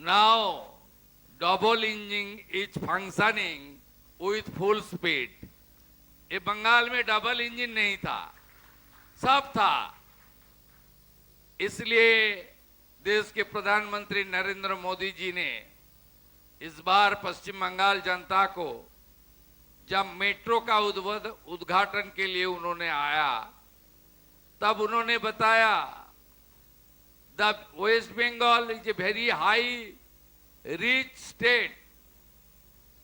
Now, double engine is functioning with full speed. ये बंगाल में double engine नहीं था, सब था। इसलिए देश के प्रधानमंत्री नरेंद्र मोदी जी ने इस बार पश्चिम बंगाल जनता को जब मेट्रो का उद्घाटन के लिए उन्होंने आया, तब उन्होंने बताया the west Bengal is a very high rich state.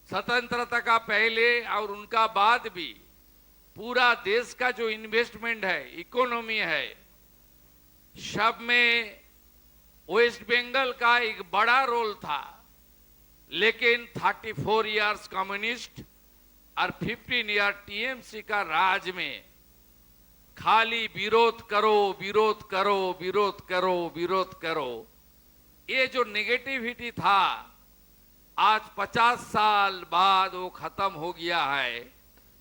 स्वतंत्रता का पहले और उनका बाद भी पूरा देश का जो इन्वेस्टमेंट है, इकोनॉमी है, सब में वेस्ट बंगाल का एक बड़ा रोल था। लेकिन 34 इयर्स कम्युनिस्ट और 15 ईयर टीएमसी का राज में खाली विरोध करो, विरोध करो, विरोध करो, विरोध करो, ये जो नेगेटिविटी था, आज 50 साल बाद वो खत्म हो गया है।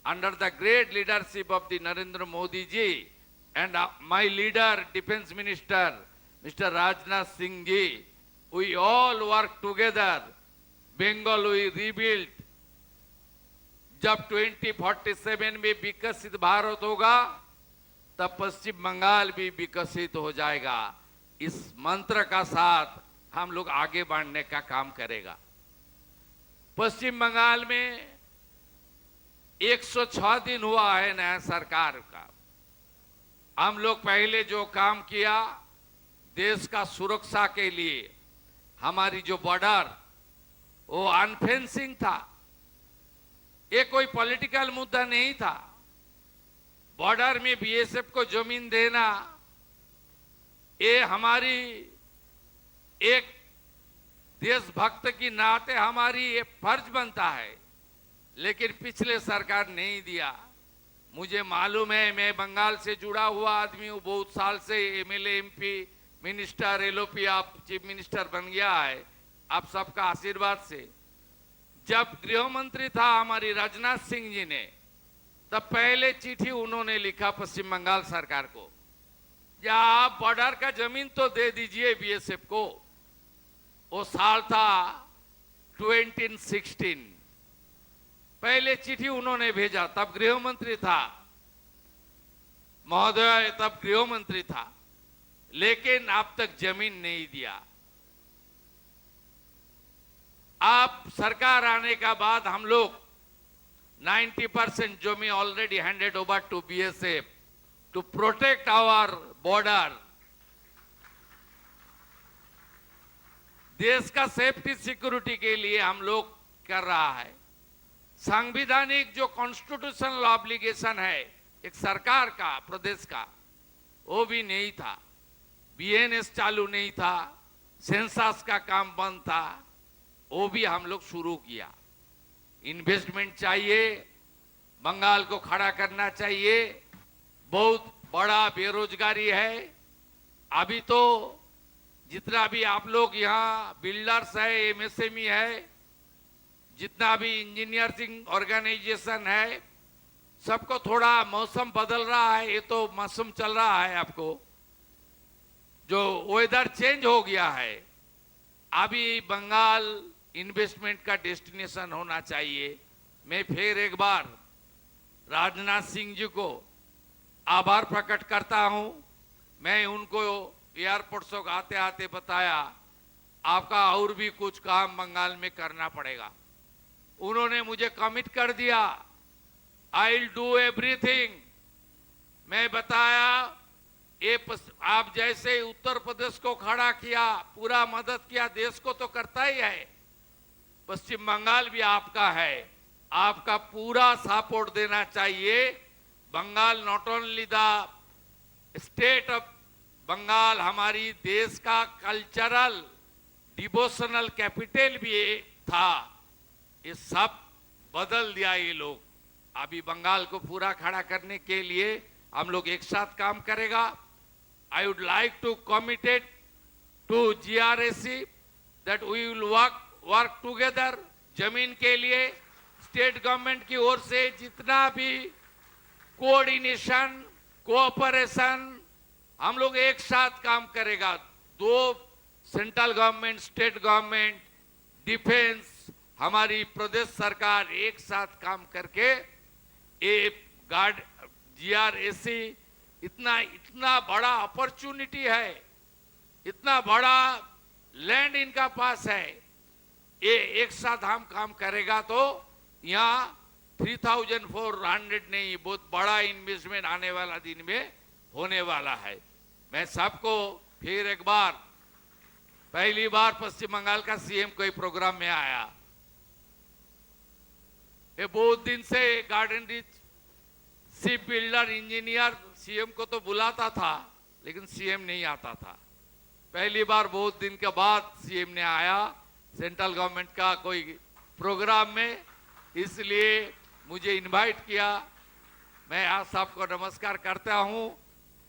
Under the great leadership of the Narendra Modi ji and my leader defence minister mister Rajnath Singh ji, we all work together, Bengal we rebuild. जब 2047 में विकसित भारत होगा, तब पश्चिम बंगाल भी विकसित हो जाएगा। इस मंत्र का साथ हम लोग आगे बढ़ने का काम करेगा। पश्चिम बंगाल में 106 दिन हुआ है नया सरकार का। हम लोग पहले जो काम किया देश का सुरक्षा के लिए, हमारी जो बॉर्डर वो अनफेंसिंग था, ये कोई पॉलिटिकल मुद्दा नहीं था। बॉर्डर में बीएसएफ को जमीन देना ये हमारी एक देशभक्त की नाते हमारी ये फर्ज बनता है। लेकिन पिछले सरकार नहीं दिया। मुझे मालूम है, मैं बंगाल से जुड़ा हुआ आदमी हूँ, बहुत साल से एमएलए, एमपी, मिनिस्टर, एलओपी, आप चीफ मिनिस्टर बन गया है आप सबका आशीर्वाद से। जब गृह मंत्री था हमारी राजनाथ सिंह जी ने, तब पहले चिट्ठी उन्होंने लिखा पश्चिम बंगाल सरकार को, या आप बॉर्डर का जमीन तो दे दीजिए बीएसएफ को। वो साल था 2016। पहले चिट्ठी उन्होंने भेजा, तब गृह मंत्री था महोदय, तब गृह मंत्री था, लेकिन अब तक जमीन नहीं दिया। आप सरकार आने का बाद हम लोग 90% जमीन already handed over to BSF to protect our border. देश का सेफ्टी सिक्योरिटी के लिए हम लोग कर रहा है। संवैधानिक जो कॉन्स्टिट्यूशनल ऑब्लिगेशन है एक सरकार का, प्रदेश का, वो भी नहीं था। बीएनएस चालू नहीं था, सेंसस का काम बंद था, वो भी हम लोग शुरू किया। इन्वेस्टमेंट चाहिए, बंगाल को खड़ा करना चाहिए। बहुत बड़ा बेरोजगारी है। अभी तो जितना भी आप लोग यहाँ बिल्डर्स है, एमएसएमई है, जितना भी इंजीनियरिंग ऑर्गेनाइजेशन है, सबको थोड़ा मौसम बदल रहा है। ये तो मौसम चल रहा है, आपको जो वेदर चेंज हो गया है। अभी बंगाल इन्वेस्टमेंट का डेस्टिनेशन होना चाहिए। मैं फिर एक बार राजनाथ सिंह जी को आभार प्रकट करता हूं। मैं उनको एयरपोर्ट से आते आते बताया, आपका और भी कुछ काम बंगाल में करना पड़ेगा। उन्होंने मुझे कमिट कर दिया, आई विल डू एवरीथिंग। मैं बताया, ये आप जैसे उत्तर प्रदेश को खड़ा किया, पूरा मदद किया, देश को तो करता ही है, पश्चिम बंगाल भी आपका है, आपका पूरा सपोर्ट देना चाहिए। Bengal not only the state of Bengal, हमारी देश का कल्चरल डिवोशनल कैपिटल भी था। ये सब बदल दिया ये लोग। अभी बंगाल को पूरा खड़ा करने के लिए हम लोग एक साथ काम करेगा। I would like to committed to GRAC that we will work together. जमीन के लिए स्टेट गवर्नमेंट की ओर से जितना भी कोऑर्डिनेशन, कोऑपरेशन, हम लोग एक साथ काम करेगा। 2 central government, state government, defence, हमारी प्रदेश सरकार एक साथ काम करके ये गार्ड GRAC इतना इतना बड़ा अपॉर्चुनिटी है, इतना बड़ा लैंड इनका पास है, ये एक साथ हम काम करेगा तो यहाँ 3,400 नहीं, बहुत बड़ा इन्वेस्टमेंट आने वाला दिन में होने वाला है। मैं सबको फिर एक बार, पहली बार पश्चिम बंगाल का CM कोई प्रोग्राम में आया, ये बहुत दिन से garden rich ship builder engineer CM को तो बुलाता था, लेकिन CM नहीं आता था। पहली बार बहुत दिन के बाद CM ने आया सेंट्रल गवर्नमेंट का कोई प्रोग्राम में, इसलिए मुझे इनवाइट किया। मैं आप सबको नमस्कार करता हूं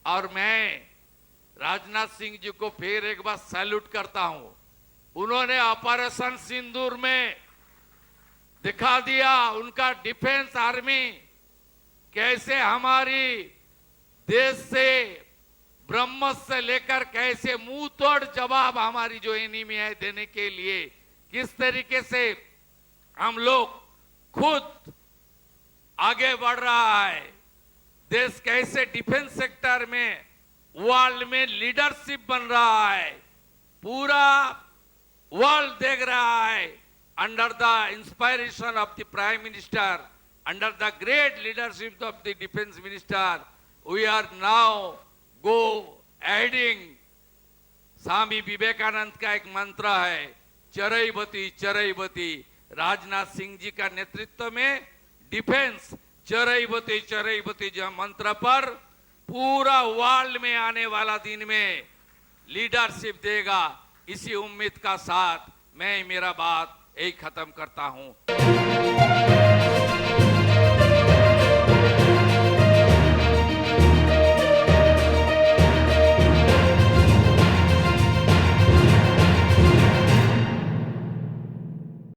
और मैं राजनाथ सिंह जी को फिर एक बार सैल्यूट करता हूं। उन्होंने ऑपरेशन सिंदूर में दिखा दिया उनका डिफेंस आर्मी कैसे हमारी देश से ब्रह्मोस से लेकर कैसे मुंह तोड़ जवाब हमारी जो एनिमी है देने के लिए किस तरीके से हम लोग खुद आगे बढ़ रहा है। देश कैसे डिफेंस सेक्टर में वर्ल्ड में लीडरशिप बन रहा है, पूरा वर्ल्ड देख रहा है। Under the inspiration of the prime minister, under the great leadership of the defence minister, we are now go heading. Swami Vivekananda का एक मंत्र है, चरैबती चरैबती। राजनाथ सिंह जी का नेतृत्व में डिफेंस चरैबती चरैबती जो मंत्र पर पूरा वर्ल्ड में आने वाला दिन में लीडरशिप देगा, इसी उम्मीद का साथ मैं मेरा बात यही खत्म करता हूं।